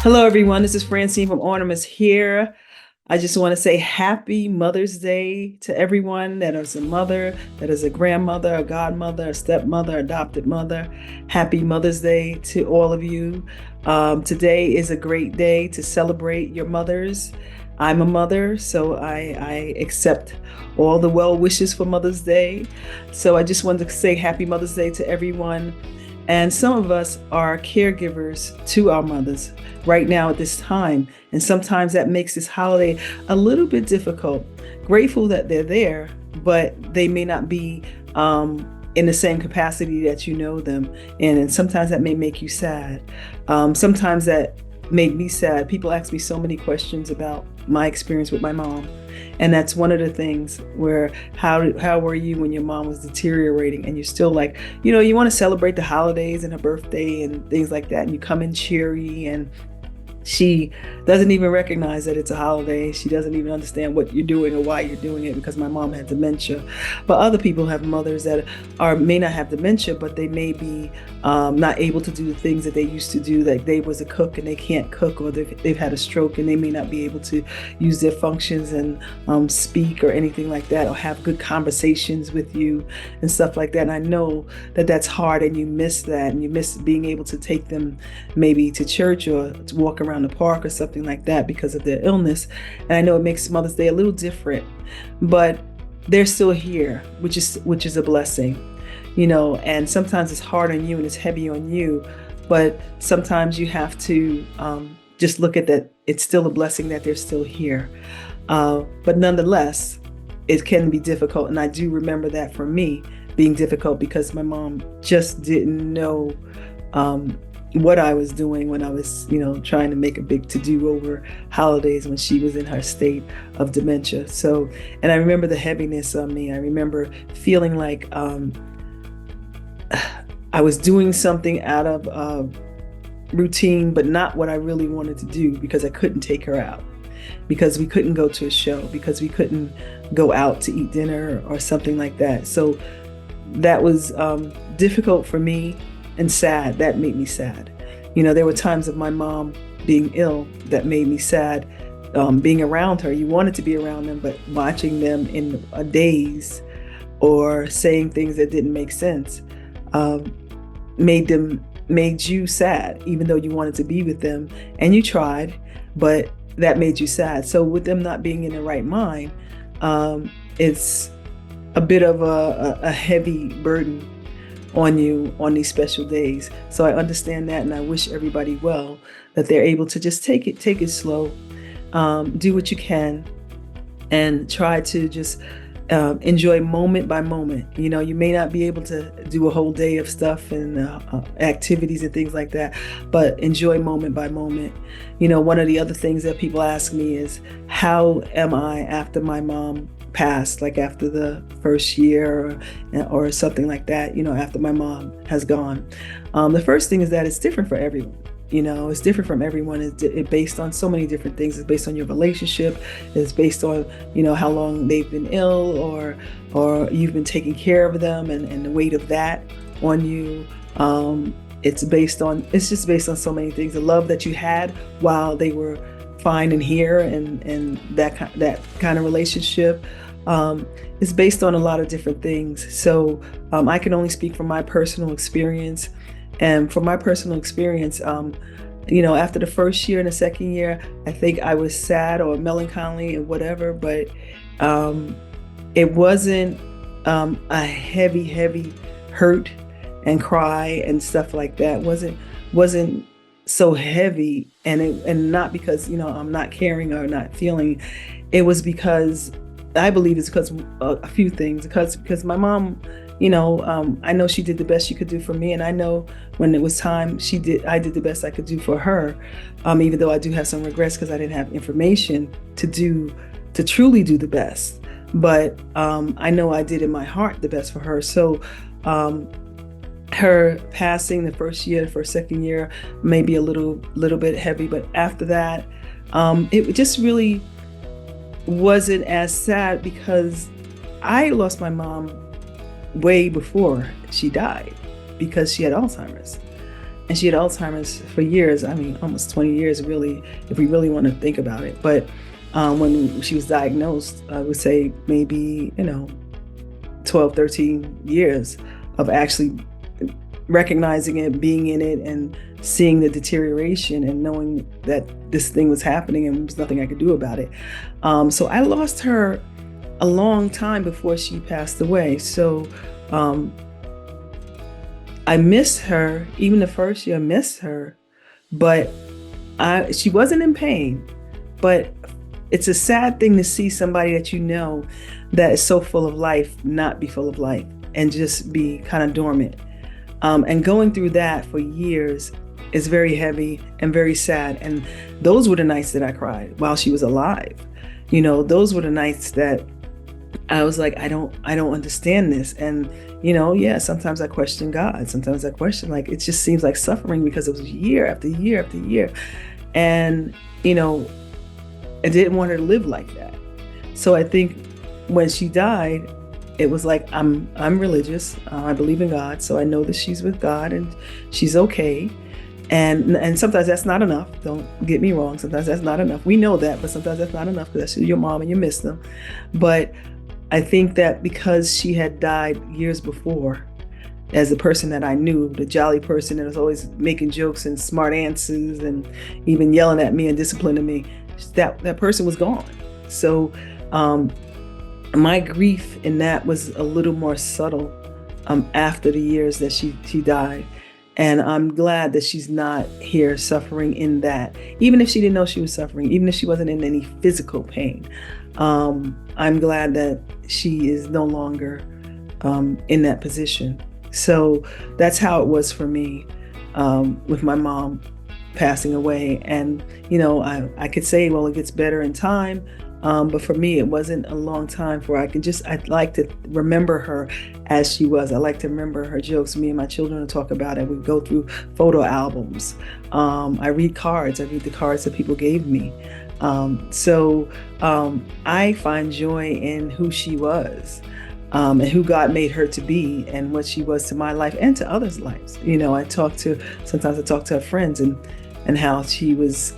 Hello, everyone. This is Francine from Ornaments here. I just want to say happy Mother's Day to everyone that is a mother, that is a grandmother, a godmother, a stepmother, adopted mother. Happy Mother's Day to all of you. Today is a great day to celebrate your mothers. I'm a mother, so I accept all the well wishes for Mother's Day. So I just wanted to say happy Mother's Day to everyone. And some of us are caregivers to our mothers right now at this time. And sometimes that makes this holiday a little bit difficult. Grateful that they're there, but they may not be in the same capacity that you know them in. And sometimes that may make you sad. Sometimes that made me sad. People ask me so many questions about my experience with my mom. And that's one of the things where how were you when your mom was deteriorating and you're still like, you want to celebrate the holidays and her birthday and things like that. And you come in cheery and she doesn't even recognize that it's a holiday. She doesn't even understand what you're doing or why you're doing it because my mom had dementia. But other people have mothers that may not have dementia, but they may be not able to do the things that they used to do. Like they was a cook and they can't cook, or they've had a stroke and they may not be able to use their functions and speak or anything like that, or have good conversations with you and stuff like that. And I know that that's hard and you miss that, and you miss being able to take them maybe to church or to walk around the park or something like that because of their illness. And I know it makes Mother's Day a little different, but they're still here, which is a blessing, and sometimes it's hard on you and it's heavy on you, but sometimes you have to just look at that. It's still a blessing that they're still here. But nonetheless, it can be difficult. And I do remember that for me being difficult because my mom just didn't know what I was doing when I was, trying to make a big to-do over holidays when she was in her state of dementia. So, and I remember the heaviness on me. I remember feeling like I was doing something out of routine, but not what I really wanted to do, because I couldn't take her out, because we couldn't go to a show, because we couldn't go out to eat dinner or something like that. So that was difficult for me and sad. That made me sad. There were times of my mom being ill that made me sad. Being around her, you wanted to be around them, but watching them in a daze or saying things that didn't make sense made you sad, even though you wanted to be with them and you tried, but that made you sad. So with them not being in the right mind, it's a bit of a heavy burden on you on these special days. So I understand that, and I wish everybody well, that they're able to just take it slow, do what you can, and try to just enjoy moment by moment. You may not be able to do a whole day of stuff and activities and things like that, but enjoy moment by moment. One of the other things that people ask me is, how am I after my mom passed, like after the first year or something like that, after my mom has gone? The first thing is that it's different for everyone. It's different from everyone. It's based on so many different things. It's based on your relationship. It's based on, how long they've been ill, or you've been taking care of them, and the weight of that on you. It's just based on so many things. The love that you had while they were fine and here, and that kind of relationship is based on a lot of different things. So I can only speak from my personal experience. And from my personal experience, after the first year and the second year, I think I was sad or melancholy and whatever, but it wasn't a heavy hurt and cry and stuff like that. Wasn't so heavy, and not because I'm not caring or not feeling. It was because I believe it's because a few things. Because my mom, I know she did the best she could do for me, and I know when it was time, I did the best I could do for her. Even though I do have some regrets because I didn't have information to truly do the best. But I know I did in my heart the best for her. So her passing the first second year, may be a little bit heavy, but after that, it just really wasn't as sad, because I lost my mom way before she died, because she had Alzheimer's. and she had Alzheimer's for years. I mean, almost 20 years, really, if we really want to think about it. But when she was diagnosed, I would say maybe, 12, 13 years of actually recognizing it, being in it, and seeing the deterioration and knowing that this thing was happening and there was nothing I could do about it. So I lost her a long time before she passed away. So I miss her. Even the first year, I missed her, but she wasn't in pain. But it's a sad thing to see somebody that you know that is so full of life not be full of life and just be kind of dormant. And going through that for years is very heavy and very sad. And those were the nights that I cried while she was alive. Those were the nights that I was like, I don't understand this. And, sometimes I question God. Sometimes I question, like, it just seems like suffering because it was year after year after year. And, I didn't want her to live like that. So I think when she died, it was like, I'm religious. I believe in God. So I know that she's with God and she's okay. And sometimes that's not enough. Don't get me wrong. Sometimes that's not enough. We know that, but sometimes that's not enough because that's your mom and you miss them. But I think that because she had died years before, as a person that I knew, the jolly person that was always making jokes and smart answers and even yelling at me and disciplining me, that person was gone. So my grief in that was a little more subtle after the years that she died. And I'm glad that she's not here suffering in that. Even if she didn't know she was suffering, even if she wasn't in any physical pain, I'm glad that she is no longer in that position. So that's how it was for me with my mom passing away. And, I could say, well, it gets better in time. But for me, it wasn't a long time for I'd like to remember her as she was. I like to remember her jokes. Me and my children will talk about it. We go through photo albums. I read cards. I read the cards that people gave me. So I find joy in who she was and who God made her to be and what she was to my life and to others' lives. Sometimes I talk to her friends and how she was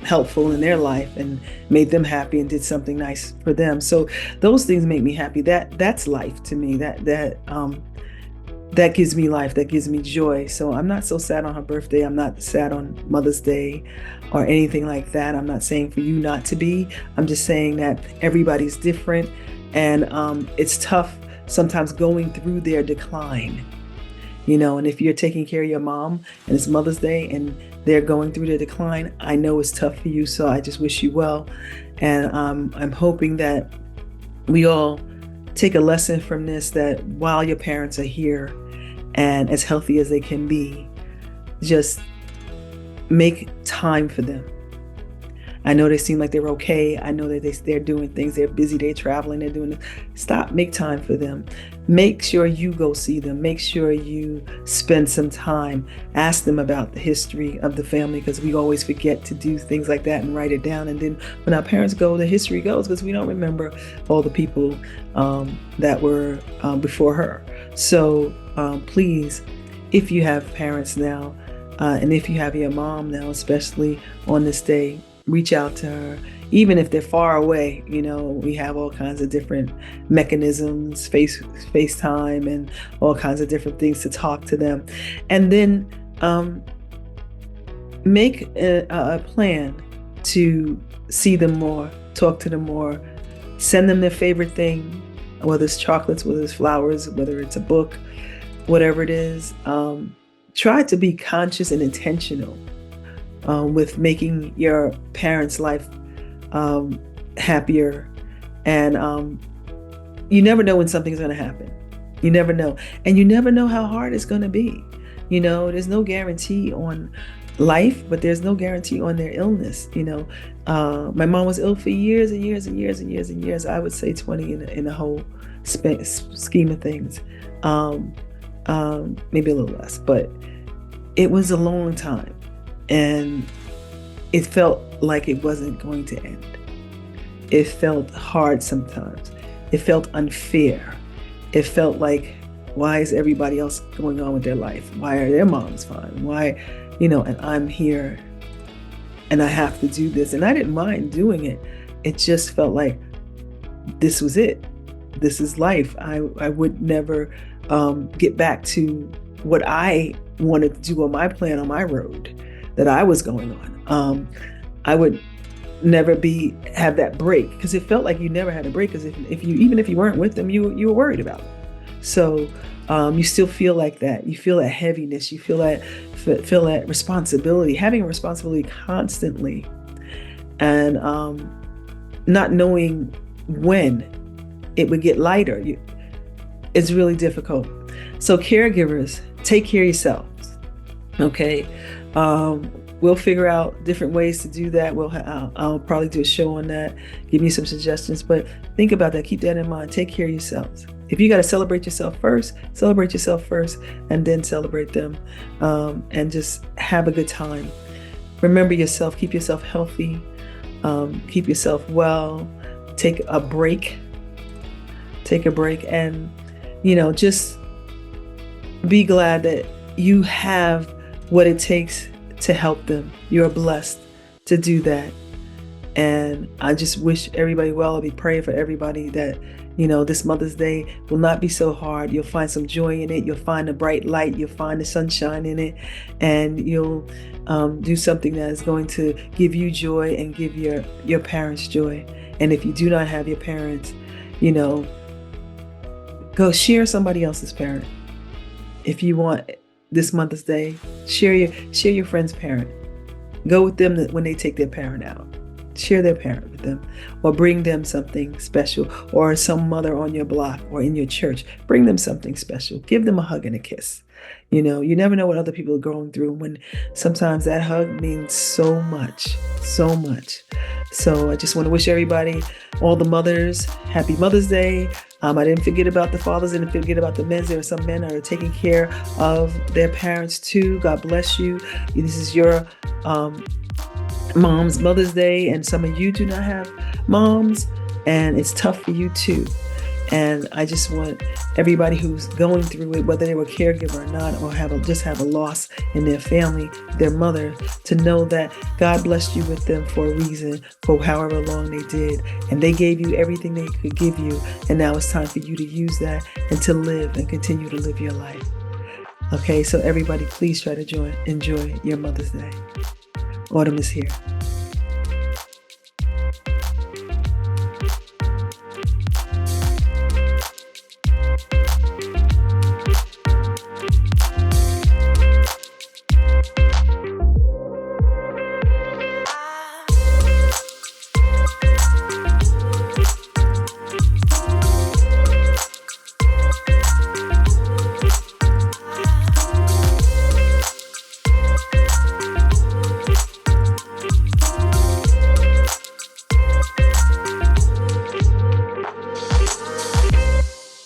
helpful in their life and made them happy and did something nice for them. So those things make me happy. That's life to me. That gives me life. That gives me joy. So I'm not so sad on her birthday. I'm not sad on Mother's Day or anything like that. I'm not saying for you not to be. I'm just saying that everybody's different, and it's tough sometimes going through their decline. And if you're taking care of your mom and it's Mother's Day and they're going through their decline, I know it's tough for you. So I just wish you well. And I'm hoping that we all take a lesson from this, that while your parents are here and as healthy as they can be, just make time for them. I know they seem like they're okay. I know that they're doing things. They're busy. They're traveling. They're doing this. Stop. Make time for them. Make sure you go see them. Make sure you spend some time. Ask them about the history of the family, because we always forget to do things like that and write it down. And then when our parents go, the history goes, because we don't remember all the people that were before her. So please, if you have parents now, and if you have your mom now, especially on this day, reach out to her. Even if they're far away, we have all kinds of different mechanisms, FaceTime and all kinds of different things to talk to them. And then make a plan to see them more, talk to them more, send them their favorite thing, whether it's chocolates, whether it's flowers, whether it's a book, whatever it is. Try to be conscious and intentional with making your parents' life happier. And you never know when something's going to happen. You never know. And you never know how hard it's going to be. There's no guarantee on life, but there's no guarantee on their illness. My mom was ill for years and years and years and years and years. I would say 20 in the whole scheme of things. Maybe a little less, but it was a long time. And it felt like it wasn't going to end. It felt hard sometimes. It felt unfair. It felt like Why is everybody else going on with their life? Why are their moms fine? Why, and I'm here and I have to do this. And I didn't mind doing it. It just felt like this was it. This is life. I would never get back to what I wanted to do on my plan, on my road that I was going on. I would never have that break, because it felt like you never had a break, because even if you weren't with them, you were worried about them. So you still feel like that. You feel that heaviness. You feel that responsibility, having a responsibility constantly, and not knowing when it would get lighter. It's really difficult. So caregivers, take care of yourselves. Okay. We'll figure out different ways to do that. I'll probably do a show on that, give you some suggestions, but think about that. Keep that in mind. Take care of yourselves. If you got to celebrate yourself first, and then celebrate them, and just have a good time. Remember yourself, keep yourself healthy, keep yourself well, take a break, and, just be glad that you have what it takes to help them. You're blessed to do that. And I just wish everybody well. I'll be praying for everybody that, this Mother's Day will not be so hard. You'll find some joy in it. You'll find a bright light. You'll find the sunshine in it. And you'll do something that is going to give you joy and give your parents joy. And if you do not have your parents, go share somebody else's parent. If you want this Mother's Day, share your friend's parent. Go with them when they take their parent out. Share their parent with them, or bring them something special, or some mother on your block or in your church. Bring them something special. Give them a hug and a kiss. You never know what other people are going through, when sometimes that hug means so much, so much. So I just want to wish everybody, all the mothers, happy Mother's Day. I didn't forget about the fathers, and didn't forget about the men. There are some men that are taking care of their parents too. God bless you. This is your mom's Mother's Day, and some of you do not have moms, and it's tough for you too. And I just want everybody who's going through it, whether they were a caregiver or not, or just have a loss in their family, their mother, to know that God blessed you with them for a reason, for however long they did. And they gave you everything they could give you. And now it's time for you to use that and to live and continue to live your life. Okay, so everybody, please try to enjoy your Mother's Day. Autumn is here.